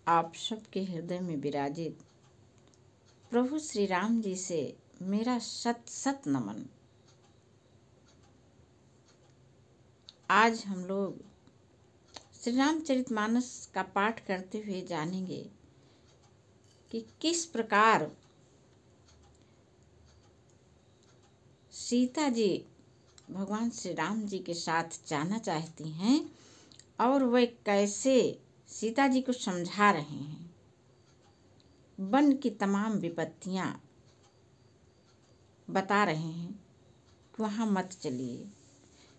आप सबके हृदय में विराजित प्रभु श्री राम जी से मेरा शत शत नमन। आज हम लोग श्री रामचरितमानस का पाठ करते हुए जानेंगे कि किस प्रकार सीता जी भगवान श्री राम जी के साथ जाना चाहती हैं और वे कैसे सीता जी को समझा रहे हैं। वन की तमाम विपत्तियां बता रहे हैं कि वहाँ मत चलिए,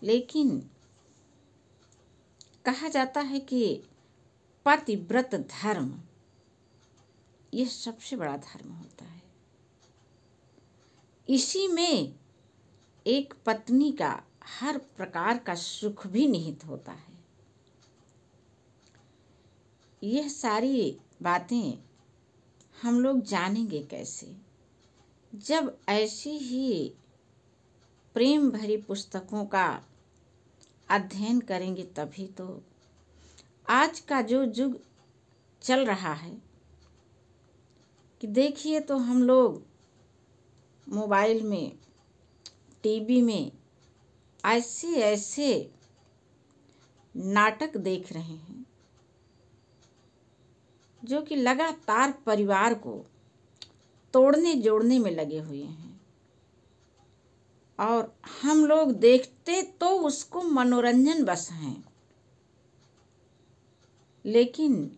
लेकिन कहा जाता है कि पतिव्रत धर्म यह सबसे बड़ा धर्म होता है। इसी में एक पत्नी का हर प्रकार का सुख भी निहित होता है। यह सारी बातें हम लोग जानेंगे कैसे, जब ऐसी ही प्रेम भरी पुस्तकों का अध्ययन करेंगे तभी तो। आज का जो युग चल रहा है कि देखिए तो हम लोग मोबाइल में, टीवी में ऐसे ऐसे नाटक देख रहे हैं जो कि लगातार परिवार को तोड़ने जोड़ने में लगे हुए हैं, और हम लोग देखते तो उसको मनोरंजन बस हैं, लेकिन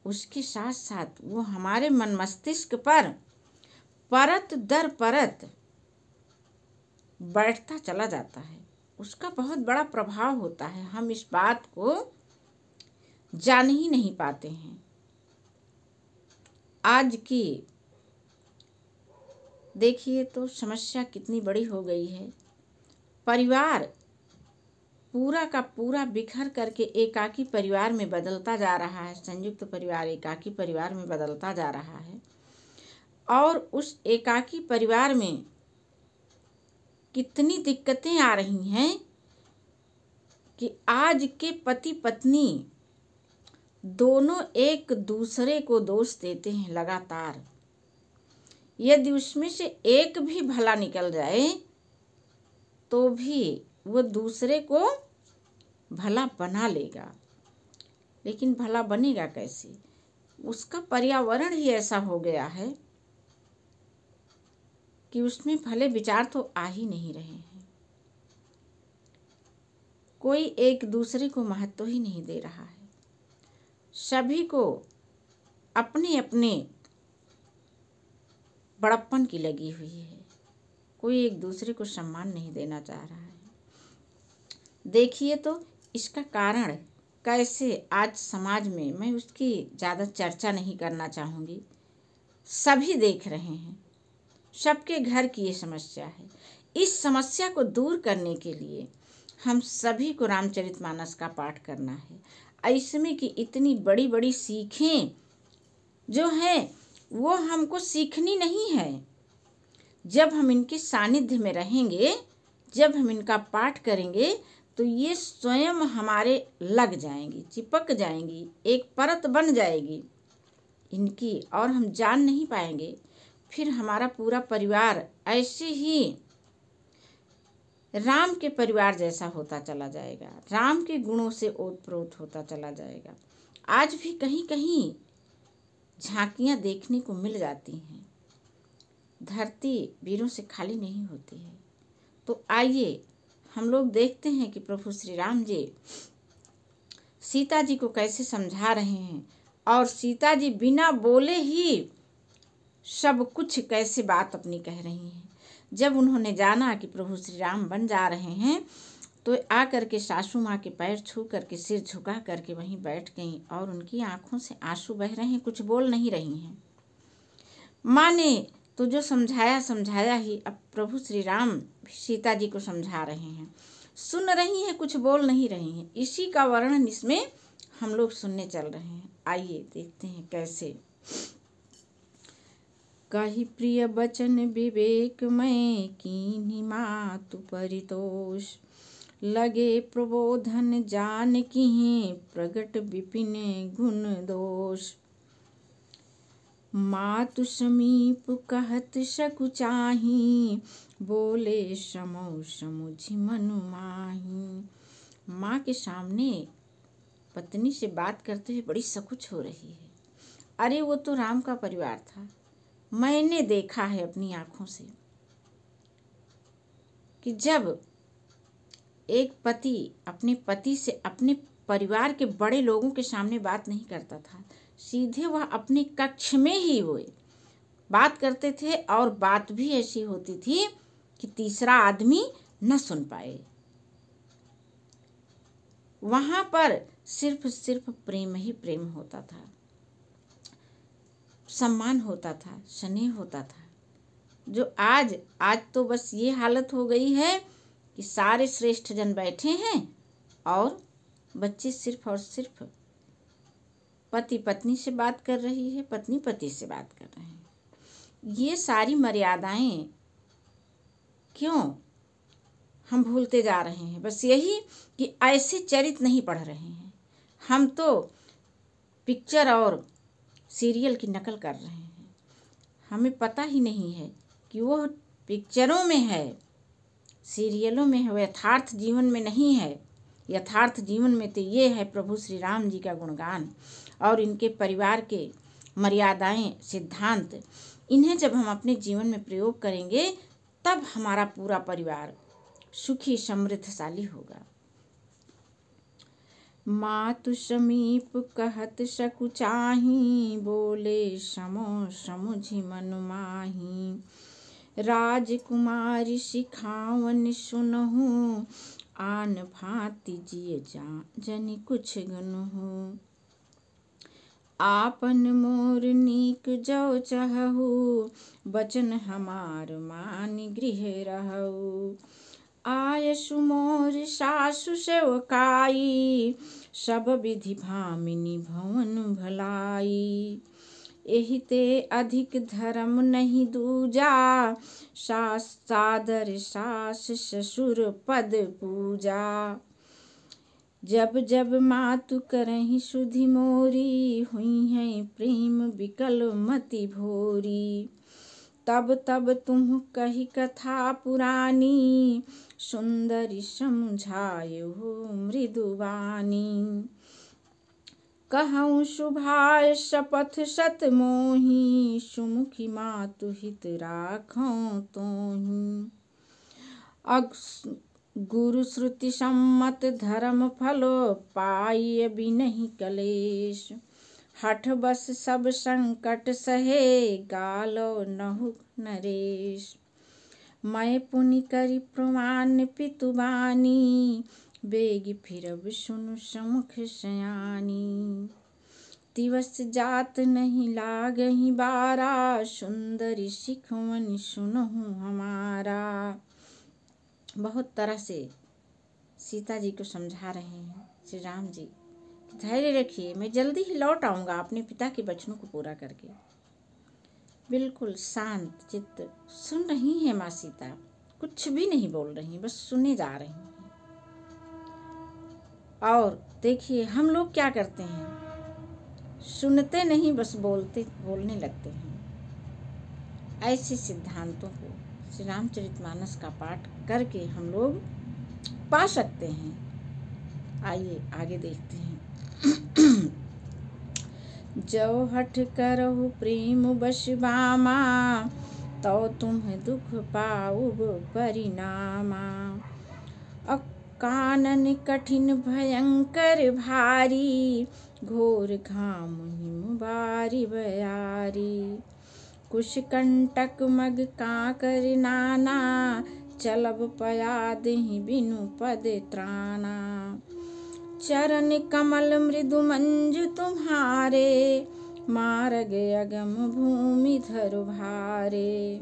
उसके साथ साथ वो हमारे मन मस्तिष्क पर परत दर परत बैठता चला जाता है। उसका बहुत बड़ा प्रभाव होता है। हम इस बात को जान ही नहीं पाते हैं। आज की देखिए तो समस्या कितनी बड़ी हो गई है। परिवार पूरा का पूरा बिखर करके एकाकी परिवार में बदलता जा रहा है। संयुक्त परिवार एकाकी परिवार में बदलता जा रहा है, और उस एकाकी परिवार में कितनी दिक्कतें आ रही हैं कि आज के पति पत्नी दोनों एक दूसरे को दोष देते हैं लगातार। यदि उसमें से एक भी भला निकल जाए तो भी वो दूसरे को भला बना लेगा, लेकिन भला बनेगा कैसे? उसका पर्यावरण ही ऐसा हो गया है कि उसमें भले विचार तो आ ही नहीं रहे हैं। कोई एक दूसरे को महत्व ही नहीं दे रहा है। सभी को अपने अपने बड़प्पन की लगी हुई है। कोई एक दूसरे को सम्मान नहीं देना चाह रहा है। देखिए तो इसका कारण कैसे आज समाज में, मैं उसकी ज़्यादा चर्चा नहीं करना चाहूँगी, सभी देख रहे हैं। सबके घर की ये समस्या है। इस समस्या को दूर करने के लिए हम सभी को रामचरितमानस का पाठ करना है। इसमें कि इतनी बड़ी बड़ी सीखें जो हैं वो हमको सीखनी नहीं है। जब हम इनके सानिध्य में रहेंगे, जब हम इनका पाठ करेंगे तो ये स्वयं हमारे लग जाएंगी, चिपक जाएंगी, एक परत बन जाएगी इनकी, और हम जान नहीं पाएंगे। फिर हमारा पूरा परिवार ऐसे ही राम के परिवार जैसा होता चला जाएगा, राम के गुणों से ओतप्रोत होता चला जाएगा। आज भी कहीं कहीं झांकियां देखने को मिल जाती हैं। धरती वीरों से खाली नहीं होती है। तो आइए हम लोग देखते हैं कि प्रभु श्री राम जी सीता जी को कैसे समझा रहे हैं, और सीता जी बिना बोले ही सब कुछ कैसे बात अपनी कह रही हैं। जब उन्होंने जाना कि प्रभु श्री राम बन जा रहे हैं तो आकर के सासू माँ के पैर छू करके सिर झुका करके वहीं बैठ गईं, और उनकी आंखों से आंसू बह रहे हैं, कुछ बोल नहीं रही हैं। माँ ने तो जो समझाया समझाया ही, अब प्रभु श्री राम सीता जी को समझा रहे हैं, सुन रही हैं, कुछ बोल नहीं रही हैं। इसी का वर्णन इसमें हम लोग सुनने चल रहे हैं। आइए देखते हैं कैसे। कहि प्रिय बचन विवेक मैं कीन्ही मातु परितोष, लगे प्रबोधन जान कीहीं प्रगट विपिन गुण दोष। मातु समीप कहत सकुचाही, बोले समौ समुझि मनु माही। माँ के सामने पत्नी से बात करते हुए बड़ी सकुच हो रही है। अरे वो तो राम का परिवार था, मैंने देखा है अपनी आंखों से कि जब एक पति अपने पति से अपने परिवार के बड़े लोगों के सामने बात नहीं करता था, सीधे वह अपने कक्ष में ही हुए बात करते थे, और बात भी ऐसी होती थी कि तीसरा आदमी न सुन पाए। वहां पर सिर्फ प्रेम ही प्रेम होता था, सम्मान होता था, स्नेह होता था। जो आज तो बस ये हालत हो गई है कि सारे श्रेष्ठ जन बैठे हैं और बच्चे सिर्फ और सिर्फ पति पत्नी से बात कर रही है, पत्नी पति से बात कर रहे हैं। ये सारी मर्यादाएं क्यों हम भूलते जा रहे हैं? बस यही कि ऐसे चरित्र नहीं पढ़ रहे हैं, हम तो पिक्चर और सीरियल की नकल कर रहे हैं। हमें पता ही नहीं है कि वो पिक्चरों में है, सीरियलों में है, वो यथार्थ जीवन में नहीं है। यथार्थ जीवन में तो ये है प्रभु श्री राम जी का गुणगान और इनके परिवार के मर्यादाएं, सिद्धांत। इन्हें जब हम अपने जीवन में प्रयोग करेंगे तब हमारा पूरा परिवार सुखी समृद्धशाली होगा। मातु समीप कहत सकुचाही, बोले समो समुझि मनु माही। राजकुमारी सिखावन सुनहु, आन भांति जिय जनि कुछ गुनहु। आपन मोर नीक जो चहु, बचन हमार मानि गृह रहु। आयसु मोर सासु सेवकाई, सब विधि भामिनी भवन भलाई। एहि ते अधिक धर्म नहीं दूजा, सास सादर सास ससुर पद पूजा। जब जब मातु करहि सुधि मोरी, हुई है प्रेम विकल मति भोरी। तब तब तुम कही कथा पुरानी, सुंदरी समझायो मृदुवानी। कहूँ शुभाय शपथ सत मोही, सुमुखी मातु हित राखों तोही। गुरु श्रुति सम्मत धर्म फलो, पाई बिनहि कलेश। हठ बस सब संकट सहे, गालो नहुक नरेश। मैं पुनि करी प्रमाण पितुबानी, बेग फिरब सुनु समुख सयानी। दिवस जात नहीं लागहि बारा, सुंदरी सिखवन सुनहु हमारा। बहुत तरह से सीता जी को समझा रहे हैं श्री राम जी, धैर्य रखिए, मैं जल्दी ही लौट आऊँगा अपने पिता के वचनों को पूरा करके। बिल्कुल शांत चित्त सुन रही है माँ सीता, कुछ भी नहीं बोल रही, बस सुने जा रही हैं। और देखिए हम लोग क्या करते हैं, सुनते नहीं बस बोलने लगते हैं। ऐसे सिद्धांतों को श्री रामचरितमानस का पाठ करके हम लोग पा सकते हैं। आइए आगे देखते हैं। जो हठ करहु प्रेम बस बामा, तो तुम दुख पाउब परिणामा। कानन कठिन भयंकर भारी, घोर घाम हिम बारी बयारी। कुश कंटक मग काकर नाना, चलब पयाद ही बिनु पद त्राना। चरण कमल मृदु मंजु तुम्हारे, मार्ग अगम भूमि धरु भारे।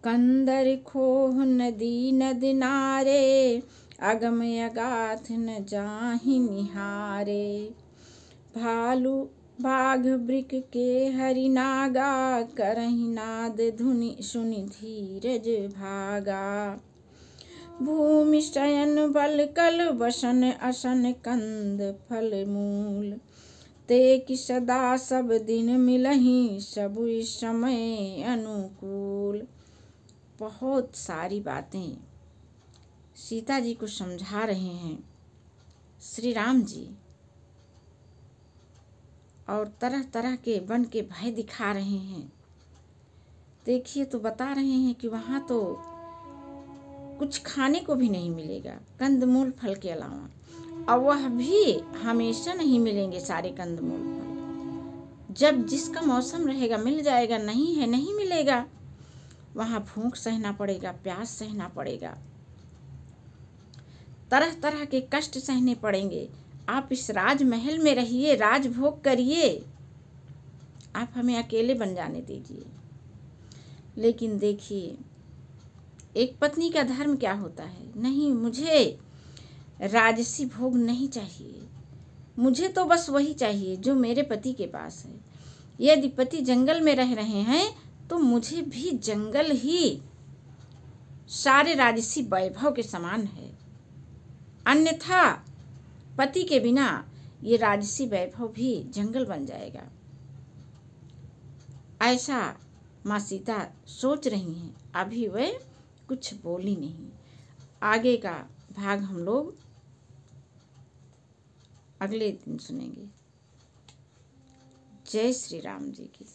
कंदर खोह नदी नद नारे, अगम अगाथ न जाहि निहारे। भालू बाघ वृक के हरिनागा, करहि नाद धुनि सुनि धीरज भागा। भूमि शयन बल कल बसन असन, कंद फल मूल। ते कि सदा सब दिन मिलहीं, सबु समय अनुकूल। बहुत सारी बातें सीता जी को समझा रहे हैं श्री राम जी, और तरह तरह के वन के भय दिखा रहे हैं। देखिए तो बता रहे हैं कि वहाँ तो कुछ खाने को भी नहीं मिलेगा, कंदमूल फल के अलावा, और वह भी हमेशा नहीं मिलेंगे सारे कंदमूल फल। जब जिसका मौसम रहेगा मिल जाएगा, नहीं है नहीं मिलेगा। वहाँ भूख सहना पड़ेगा, प्यास सहना पड़ेगा, तरह तरह के कष्ट सहने पड़ेंगे। आप इस राजमहल में रहिए, राजभोग करिए, आप हमें अकेले बन जाने दीजिए। लेकिन देखिए एक पत्नी का धर्म क्या होता है, नहीं मुझे राजसी भोग नहीं चाहिए, मुझे तो बस वही चाहिए जो मेरे पति के पास है। यदि पति जंगल में रह रहे हैं तो मुझे भी जंगल ही सारे राजसी वैभव के समान है, अन्यथा पति के बिना ये राजसी वैभव भी जंगल बन जाएगा। ऐसा माँ सीता सोच रही हैं। अभी वे कुछ बोली नहीं। आगे का भाग हम लोग अगले दिन सुनेंगे। जय श्री राम जी की।